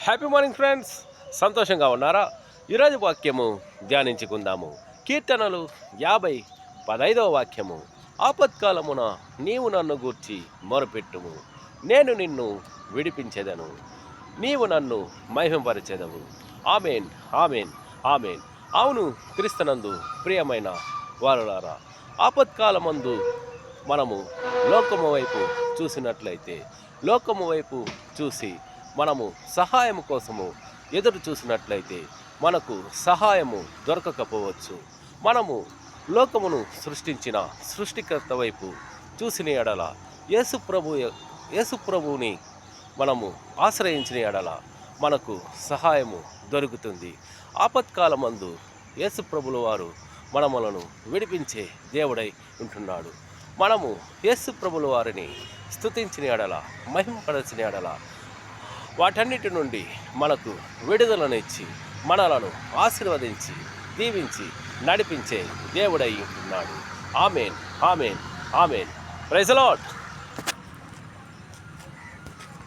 Happy morning friends, సంతోషంగా ఉన్నారా? ఈరోజు వాక్యము ధ్యానించుకుందాము. కీర్తనలు 50:15 వాక్యము. ఆపత్కాలమున నీవు నన్ను గూర్చి మొరపెట్టుము, నేను నిన్ను విడిపించెదను, నీవు నన్ను మహిమపరచెదవు. Amen, amen, amen. అవును, క్రీస్తునందు ప్రియమైన వారులారా, ఆపత్కాలమందు మనము లోకము వైపు చూసినట్లయితే, లోకము వైపు చూసి మనము సహాయము కోసము ఎదురు చూసినట్లయితే మనకు సహాయము దొరకకపోవచ్చు. మనము లోకమును సృష్టించిన సృష్టికర్త వైపు చూసిన ఎడల, యేసు ప్రభువుని మనము ఆశ్రయించిన ఎడల మనకు సహాయము దొరుకుతుంది. ఆపత్కాలమందు యేసు ప్రభుల వారు మనములను విడిపించే దేవుడై ఉంటున్నాడు. మనము యేసు ప్రభుల వారిని స్తుతించిన ఎడల, మహిమపరచిన ఎడల వాటన్నిటి నుండి మనకు విడుదలనిచ్చి మనలను ఆశీర్వదించి దీవించి నడిపించే దేవుడై ఉంటున్నాడు. Amen, amen, amen. Praise the lord.